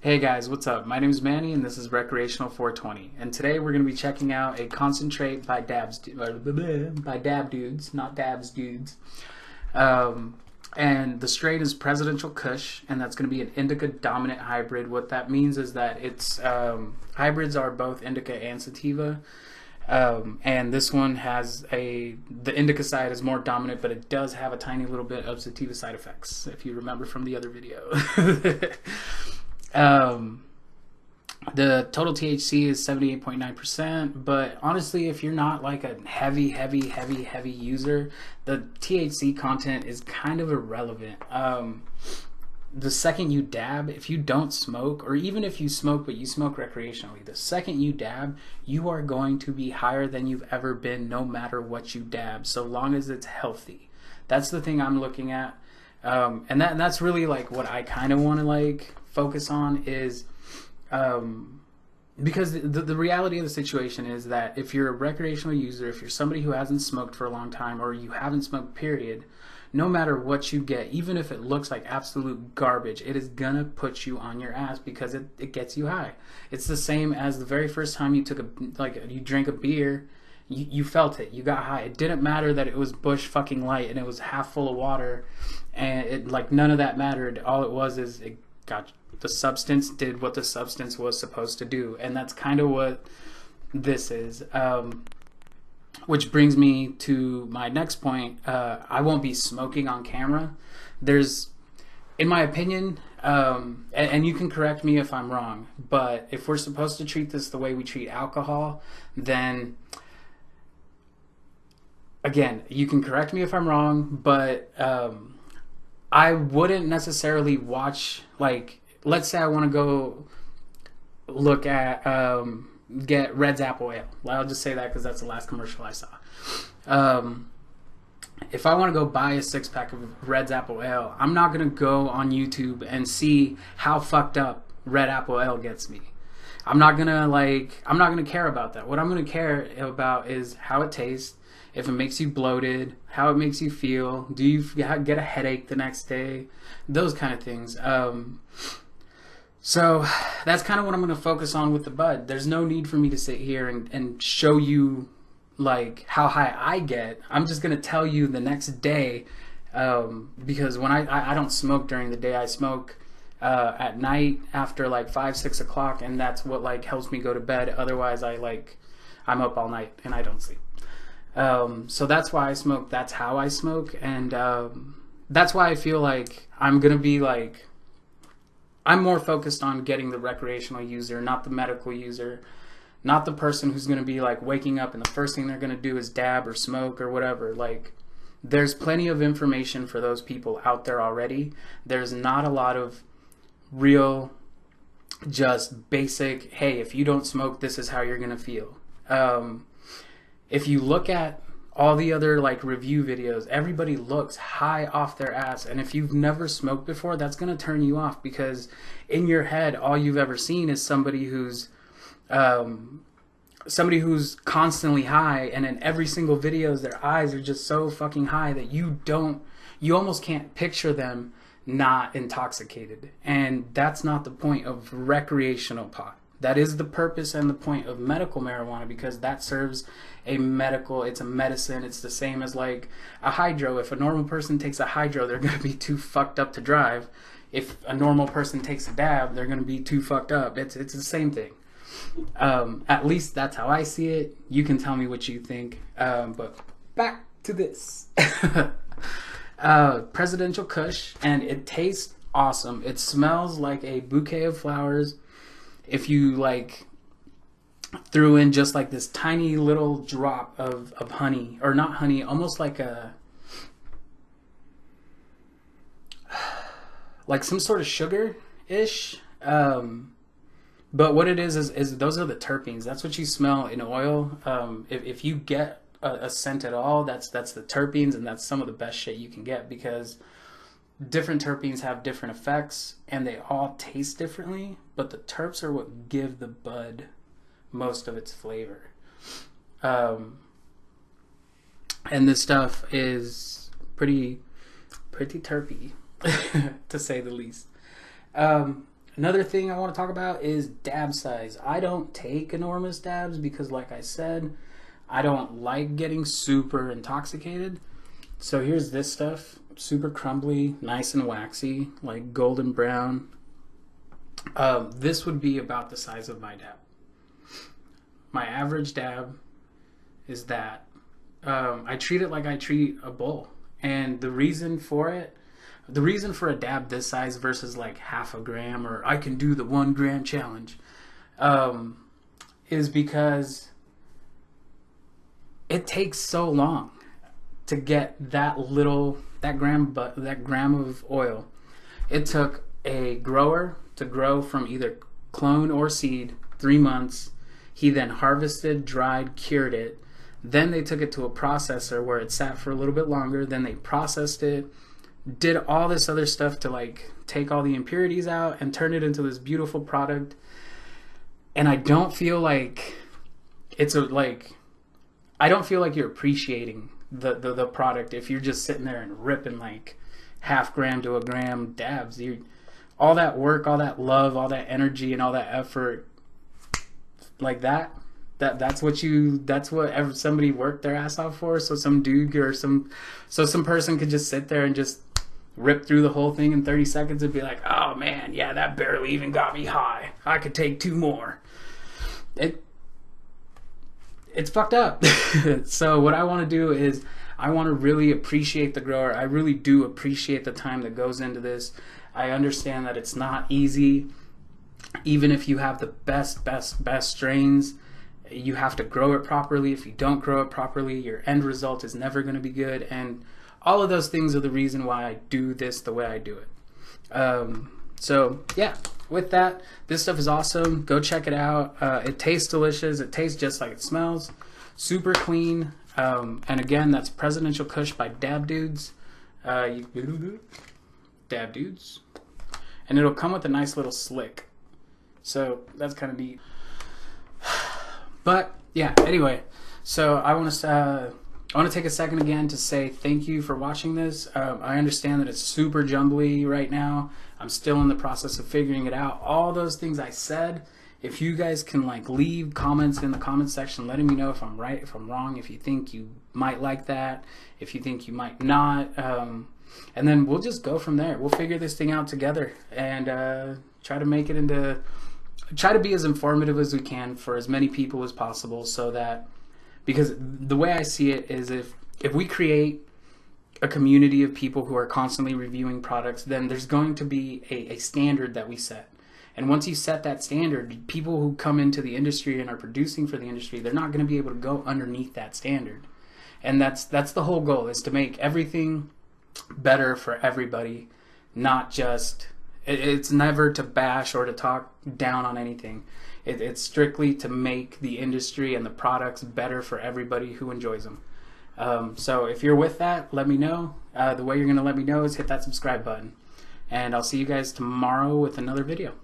Hey guys, what's up? My name is Manny and this is Recreational 420. And today we're going to be checking out a concentrate by Dab Dudes, not Dabs Dudes. And the strain is Presidential Kush, and that's going to be an indica dominant hybrid. What that means is that it's hybrids are both indica and sativa. And this one has the indica side is more dominant, but it does have a tiny little bit of sativa side effects, if you remember from the other video. The total THC is 78.9%, but honestly, if you're not like a heavy user, the THC content is kind of irrelevant. The second you dab, if you don't smoke, or even if you smoke but you smoke recreationally, the second you dab, you are going to be higher than you've ever been, no matter what you dab, so long as it's healthy. That's the thing I'm looking at. And that's really like what I kind of want to like focus on is because the reality of the situation is that if you're a recreational user, if you're somebody who hasn't smoked for a long time, or you haven't smoked period, no matter what you get, even if it looks like absolute garbage, it is gonna put you on your ass because it gets you high. It's the same as the very first time you took you drank a beer. You felt it. You got high. It didn't matter that it was Bush fucking Light and it was half full of water, and it like none of that mattered. All it was is it got the substance did what the substance was supposed to do, and that's kind of what this is. Which brings me to my next point. I won't be smoking on camera. There's, in my opinion, and you can correct me if I'm wrong, but if we're supposed to treat this the way we treat alcohol, then again, you can correct me if I'm wrong, but I wouldn't necessarily watch, like, let's say I want to go look at, get Red's Apple Ale. I'll just say that because that's the last commercial I saw. If I want to go buy a 6-pack of Red's Apple Ale, I'm not going to go on YouTube and see how fucked up Red Apple Ale gets me. I'm not going to care about that. What I'm going to care about is how it tastes, if it makes you bloated, how it makes you feel, do you get a headache the next day, those kind of things. So that's kind of what I'm going to focus on with the bud. There's no need for me to sit here and show you like how high I get. I'm just going to tell you the next day, because when I don't smoke during the day. I smoke at night after like 5-6 o'clock, and that's what like helps me go to bed. Otherwise I'm up all night and I don't sleep. So that's why I smoke. That's how I smoke. And that's why I feel like I'm going to be like, I'm more focused on getting the recreational user, not the medical user, not the person who's going to be like waking up and the first thing they're going to do is dab or smoke or whatever. Like, there's plenty of information for those people out there already. There's not a lot of real, just basic, hey, if you don't smoke, this is how you're going to feel. If you look at all the other like review videos, everybody looks high off their ass, and if you've never smoked before, that's going to turn you off, because in your head all you've ever seen is somebody who's constantly high, and in every single videos their eyes are just so fucking high that you almost can't picture them not intoxicated. And that's not the point of recreational pot. That is the purpose and the point of medical marijuana, because that serves it's a medicine. It's the same as like a hydro. If a normal person takes a hydro, they're going to be too fucked up to drive. If a normal person takes a dab, they're going to be too fucked up. It's the same thing. At least that's how I see it. You can tell me what you think. But back to this. Presidential Kush, and it tastes awesome. It smells like a bouquet of flowers. If you like threw in just like this tiny little drop of honey, or not honey, almost like like some sort of sugar-ish. But what it is those are the terpenes. That's what you smell in oil. If you get a scent at all, that's the terpenes, and that's some of the best shit you can get, because different terpenes have different effects and they all taste differently, but the terps are what give the bud most of its flavor. And this stuff is pretty terpy, to say the least. Another thing I want to talk about is dab size. I don't take enormous dabs because, like I said, I don't like getting super intoxicated. So here's this stuff, super crumbly, nice and waxy, like golden brown. This would be about the size of my dab. My average dab is that. I treat it like I treat a bowl. And the reason for a dab this size versus like half a gram, or I can do the 1 gram challenge, is because it takes so long to get that gram of oil. It took a grower to grow from either clone or seed 3 months. He then harvested, dried, cured it. Then they took it to a processor where it sat for a little bit longer. Then they processed it, did all this other stuff to like take all the impurities out and turn it into this beautiful product. And I don't feel like I don't feel like you're appreciating the product if you're just sitting there and ripping like half gram to a gram dabs. All that work, all that love, all that energy, and all that effort, like that's what somebody worked their ass off for. So some dude or some person could just sit there and just rip through the whole thing in 30 seconds and be like, oh man, yeah, that barely even got me high. I could take 2 more. It's fucked up. So what I want to do is I want to really appreciate the grower. I really do appreciate the time that goes into this. I understand that it's not easy. Even if you have the best strains, you have to grow it properly. If you don't grow it properly, your end result is never going to be good. And all of those things are the reason why I do this the way I do it. So yeah, with that, this stuff is awesome. Go check it out. It tastes delicious. It tastes just like it smells. Super clean. And again, that's Presidential Kush by Dab Dudes. Dab Dudes. And it'll come with a nice little slick. So that's kind of neat. But yeah, anyway, so I want to take a second again to say thank you for watching this. I understand that it's super jumbly right now. I'm still in the process of figuring it out. All those things I said, if you guys can like leave comments in the comment section letting me know if I'm right, if I'm wrong, if you think you might like that, if you think you might not, and then we'll just go from there. We'll figure this thing out together and try to be as informative as we can for as many people as possible, so that, because the way I see it is if we create a community of people who are constantly reviewing products, then there's going to be a standard that we set. And once you set that standard, people who come into the industry and are producing for the industry, they're not going to be able to go underneath that standard. And that's the whole goal, is to make everything better for everybody, not just... It's never to bash or to talk down on anything. It's strictly to make the industry and the products better for everybody who enjoys them. So if you're with that, let me know. The way you're going to let me know is hit that subscribe button. And I'll see you guys tomorrow with another video.